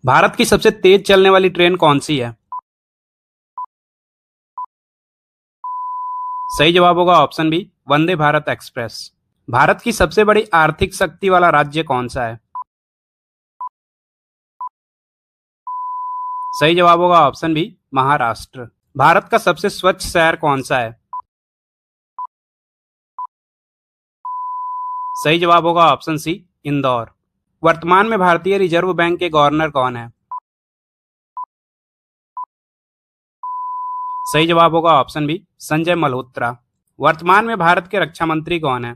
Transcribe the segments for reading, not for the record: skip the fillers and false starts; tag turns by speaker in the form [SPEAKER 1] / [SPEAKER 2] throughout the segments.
[SPEAKER 1] भारत की सबसे तेज चलने वाली ट्रेन कौन सी है? सही जवाब होगा option B, Vande Bharat express. Bharat की सबसे बड़ी आर्थिक शक्ति वाला राज्य कौन सा है? सही जवाब होगा ऑप्शन बी, महाराष्ट्र। भारत का सबसे स्वच्छ शहर कौन सा है? सही जवाब होगा ऑप्शन सी, इंदौर। वर्तमान में भारतीय रिजर्व बैंक के गवर्नर कौन है? सही जवाब होगा ऑप्शन बी, संजय मल्होत्रा। वर्तमान में भारत के रक्षा मंत्री कौन है?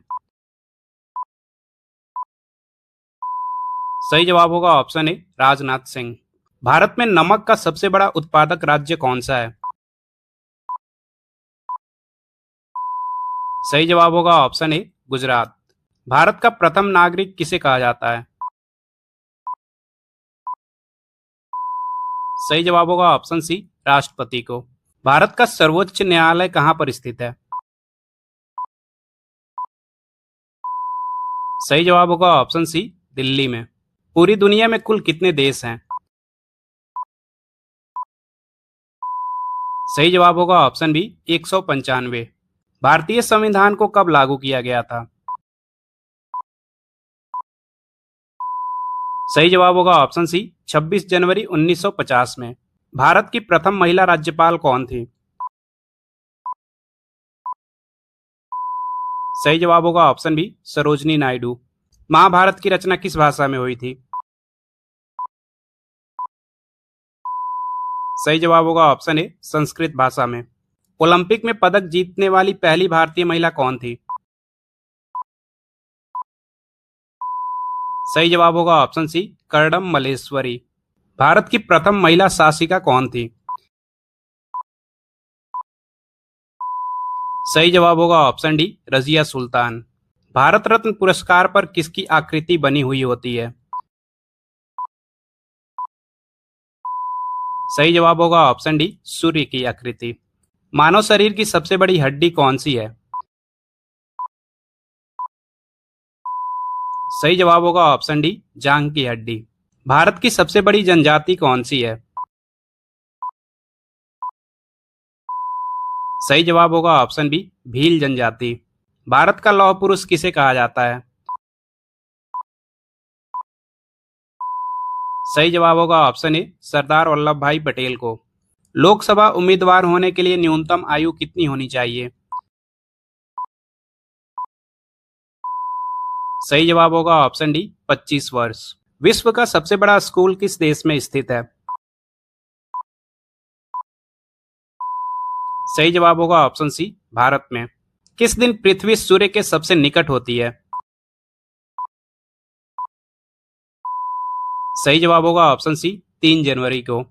[SPEAKER 1] सही जवाब होगा ऑप्शन ए, राजनाथ सिंह। भारत में नमक का सबसे बड़ा उत्पादक राज्य कौन सा है? सही जवाब होगा ऑप्शन ए, गुजरात। भारत का प्रथम नागरिक किसे कहा जाता है? सही जवाब होगा ऑप्शन सी, राष्ट्रपति को। भारत का सर्वोच्च न्यायालय कहाँ पर स्थित है? सही जवाब होगा ऑप्शन सी, दिल्ली में। पूरी दुनिया में कुल कितने देश हैं? सही जवाब होगा ऑप्शन बी, 195। भारतीय संविधान को कब लागू किया गया था? सही जवाब होगा ऑप्शन सी, 26 जनवरी 1950 में। भारत की प्रथम महिला राज्यपाल कौन थी? सही जवाब होगा ऑप्शन बी, सरोजनी नायडू। महाभारत की रचना किस भाषा में हुई थी? सही जवाब होगा ऑप्शन ए, संस्कृत भाषा में। ओलंपिक में पदक जीतने वाली पहली भारतीय महिला कौन थी? सही जवाब होगा ऑप्शन सी, कर्णम मल्लेश्वरी। भारत की प्रथम महिला शासिका कौन थी? सही जवाब होगा ऑप्शन डी, रजिया सुल्तान। भारत रत्न पुरस्कार पर किसकी आकृति बनी हुई होती है? सही जवाब होगा ऑप्शन डी, सूर्य की आकृति। मानव शरीर की सबसे बड़ी हड्डी कौन सी है? सही जवाब होगा ऑप्शन डी, जांघ की हड्डी। भारत की सबसे बड़ी जनजाति कौन सी है? सही जवाब होगा ऑप्शन बी, भील जनजाति। भारत का लौह पुरुष किसे कहा जाता है? सही जवाब होगा ऑप्शन ए, सरदार वल्लभ भाई पटेल को। लोकसभा उम्मीदवार होने के लिए न्यूनतम आयु कितनी होनी चाहिए? सही जवाब होगा ऑप्शन डी, 25 वर्ष। विश्व का सबसे बड़ा स्कूल किस देश में स्थित है? सही जवाब होगा ऑप्शन सी, भारत में। किस दिन पृथ्वी सूर्य के सबसे निकट होती है? सही जवाब होगा ऑप्शन सी, 3 जनवरी को।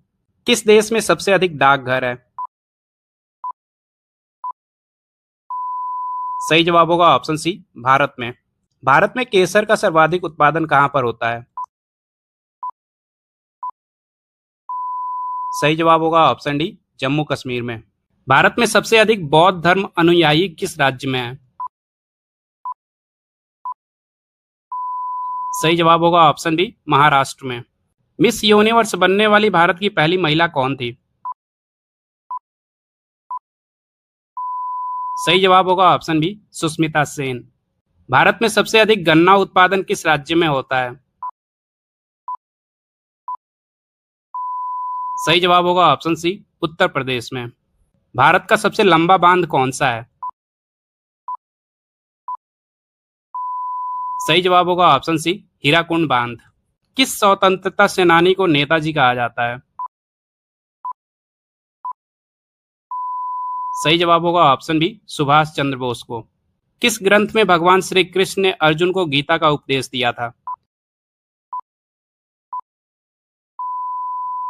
[SPEAKER 1] किस देश में सबसे अधिक डाकघर है? सही जवाब होगा ऑप्शन सी, भारत में। भारत में केसर का सर्वाधिक उत्पादन कहाँ पर होता है? सही जवाब होगा ऑप्शन डी, जम्मू कश्मीर में। भारत में सबसे अधिक बौद्ध धर्म अनुयायी किस राज्य में है? सही जवाब होगा ऑप्शन बी, महाराष्ट्र में। मिस यूनिवर्स बनने वाली भारत की पहली महिला कौन थी? सही जवाब होगा ऑप्शन बी, सुष्मिता सेन। भारत में सबसे अधिक गन्ना उत्पादन किस राज्य में होता है? सही जवाब होगा ऑप्शन सी, उत्तर प्रदेश में। भारत का सबसे लंबा बांध कौन सा है? सही जवाब होगा ऑप्शन सी, हीराकुंड बांध। किस स्वतंत्रता सेनानी को नेताजी कहा जाता है? सही जवाब होगा ऑप्शन बी, सुभाष चंद्र बोस को। किस ग्रंथ में भगवान श्री कृष्ण ने अर्जुन को गीता का उपदेश दिया था?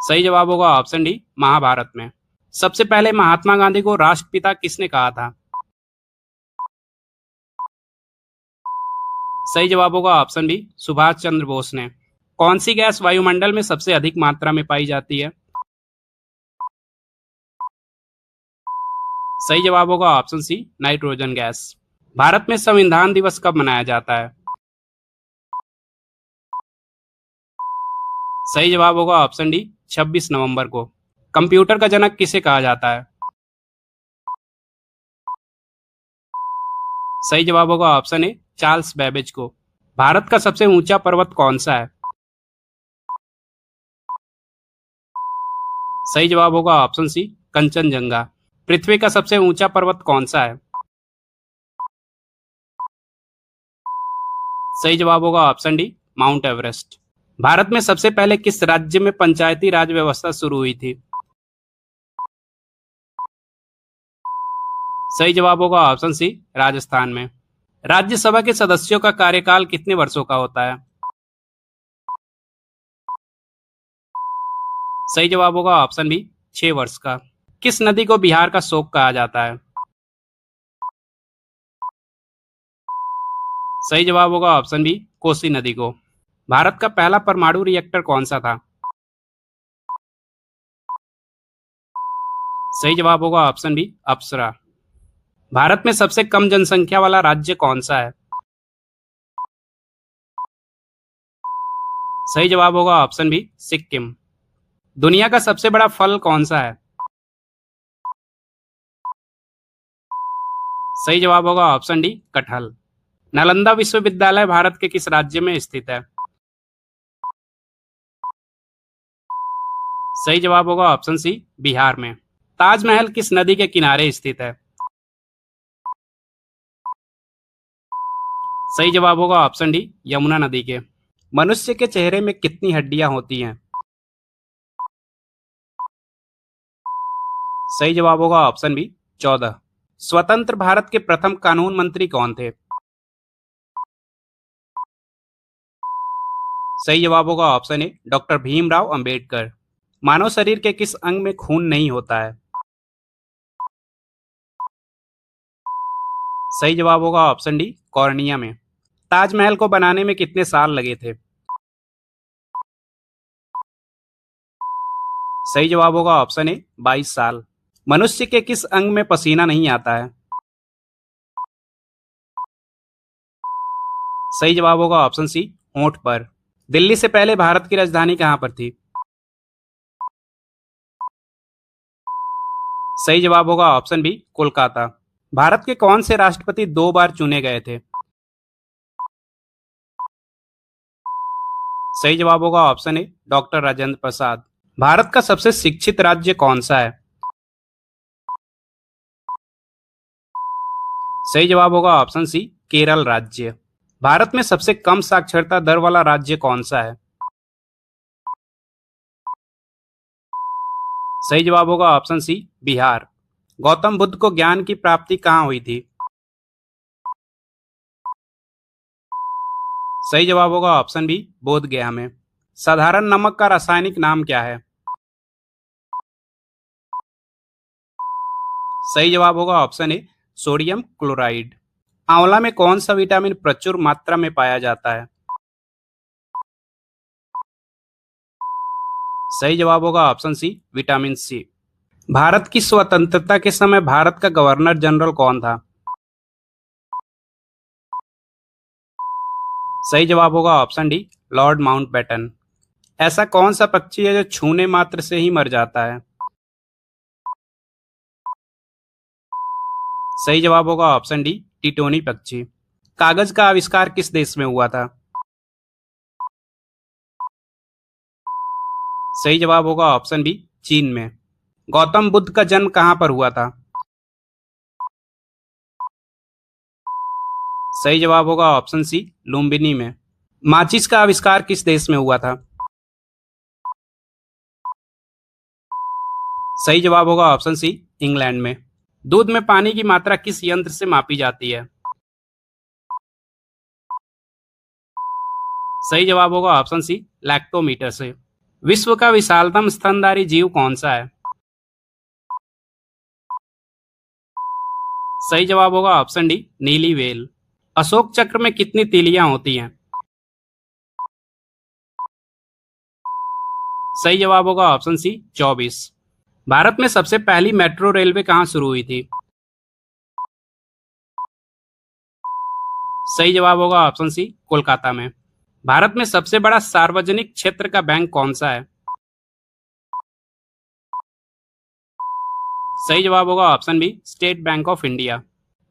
[SPEAKER 1] सही जवाब होगा ऑप्शन डी, महाभारत में। सबसे पहले महात्मा गांधी को राष्ट्रपिता किसने कहा था? सही जवाब होगा ऑप्शन बी, सुभाष चंद्र बोस ने। कौन सी गैस वायुमंडल में सबसे अधिक मात्रा में पाई जाती है? सही जवाब होगा option C, nitrogen gas. Bharat में संविधान दिवस कब मनाया जाता है? सही जवाब होगा ऑप्शन डी 26 नवंबर को। कंप्यूटर का जनक किसे कहा जाता है? सही जवाब होगा ऑप्शन ए चार्ल्स बेबेज को। भारत का सबसे ऊंचा पर्वत कौन सा है? सही जवाब होगा ऑप्शन सी कंचनजंगा। पृथ्वी का सबसे ऊंचा पर्वत कौन सा है? सही जवाब होगा option D mount Everest. Bharat में सबसे पहले किस राज्य में पंचायती राज व्यवस्था शुरू हुई थी? सही जवाब होगा ऑप्शन सी राजस्थान में। राज्यसभा के सदस्यों का कार्यकाल कितने वर्षों का होता है? सही जवाब होगा ऑप्शन बी 6 वर्ष का। किस नदी को बिहार का शोक कहा जाता है? सही जवाब होगा ऑप्शन बी कोसी नदी को। भारत का पहला परमाणु रिएक्टर कौन सा था? सही जवाब होगा ऑप्शन बी अप्सरा। भारत में सबसे कम जनसंख्या वाला राज्य कौन सा है? सही जवाब होगा ऑप्शन बी सिक्किम। दुनिया का सबसे बड़ा फल कौन सा है? सही जवाब होगा ऑप्शन डी कटहल। नालंदा विश्वविद्यालय भारत के किस राज्य में स्थित है? सही जवाब होगा ऑप्शन सी बिहार में। ताजमहल किस नदी के किनारे स्थित है? सही जवाब होगा ऑप्शन डी यमुना नदी के। मनुष्य के चेहरे में कितनी हड्डियां होती हैं? सही जवाब होगा ऑप्शन बी 14। स्वतंत्र भारत के प्रथम कानून मंत्री कौन थे? सही जवाब होगा option A doctor Bhimrao Ambedkar. मानव शरीर के किस अंग में खून नहीं होता है? सही जवाब होगा ऑप्शन डी कॉर्निया में। ताजमहल को बनाने में कितने साल लगे थे? सही जवाब होगा ऑप्शन ए 22 साल। मनुष्य के किस अंग में पसीना नहीं आता है? सही जवाब होगा ऑप्शन सी होंठ पर। दिल्ली से पहले भारत की राजधानी कहां पर थी? सही जवाब होगा ऑप्शन बी कोलकाता। भारत के कौन से राष्ट्रपति 2 बार चुने गए थे? सही जवाब होगा option A doctor Rajendra Prasad. Bharat का सबसे शिक्षित राज्य कौन सा है? सही जवाब होगा ऑप्शन सी केरल राज्य। भारत में सबसे कम साक्षरता दर वाला राज्य कौन सा है? सही जवाब होगा ऑप्शन सी बिहार। गौतम बुद्ध को ज्ञान की प्राप्ति कहाँ हुई थी? सही जवाब होगा ऑप्शन बी बोध गया में। साधारण नमक का रासायनिक नाम क्या है? सही जवाब होगा ऑप्शन ए सोडियम क्लोराइड। आंवला में कौन सा विटामिन प्रचुर मात्रा में पाया जाता है? सही जवाब होगा option C vitamin C. Bharat की स्वतंत्रता के समय भारत का गवर्नर जनरल कौन था? सही जवाब होगा ऑप्शन डी लॉर्ड माउंटबेटन। ऐसा कौन सा पक्षी है जो छूने मात्र से ही मर जाता है? सही जवाब होगा ऑप्शन डी टिटोनी पक्षी। कागज का आविष्कार किस देश में हुआ था? सही जवाब होगा ऑप्शन बी चीन में। गौतम बुद्ध का जन्म कहां पर हुआ था? सही जवाब होगा ऑप्शन सी लुम्बिनी में। माचिस का आविष्कार किस देश में हुआ था? सही जवाब होगा ऑप्शन सी इंग्लैंड में। दूध में पानी की मात्रा किस यंत्र से मापी जाती है? सही जवाब होगा ऑप्शन सी लैक्टोमीटर से। विश्व का विशालतम स्तनधारी जीव कौन सा है? सही जवाब होगा ऑप्शन डी नीली व्हेल। अशोक चक्र में कितनी तीलियां होती हैं? सही जवाब होगा ऑप्शन सी 24। भारत में सबसे पहली मेट्रो रेलवे कहां शुरू हुई थी? सही जवाब होगा ऑप्शन सी कोलकाता में। भारत में सबसे बड़ा सार्वजनिक क्षेत्र का बैंक कौन सा है? सही जवाब होगा option B, State Bank of India.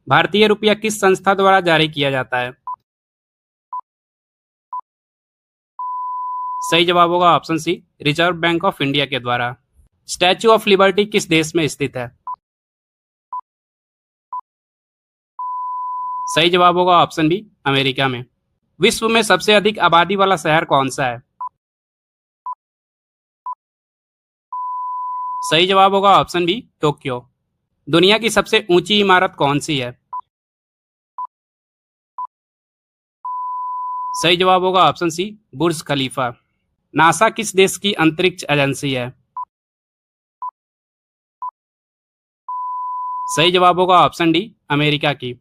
[SPEAKER 1] भारतीय रुपया किस संस्था द्वारा जारी किया जाता है? सही जवाब होगा option C, Reserve Bank of India के द्वारा। स्टैच्यू ऑफ लिबर्टी किस देश में स्थित है? सही जवाब होगा ऑप्शन बी, अमेरिका में। विश्व में सबसे अधिक आबादी वाला शहर कौन सा है? सही जवाब होगा ऑप्शन बी, टोक्यो। दुनिया की सबसे ऊंची इमारत कौन सी है? सही जवाब होगा ऑप्शन सी, बुर्ज खलीफा। नासा किस देश की अंतरिक्ष एजेंसी है? सही जवाब होगा ऑप्शन डी, अमेरिका की।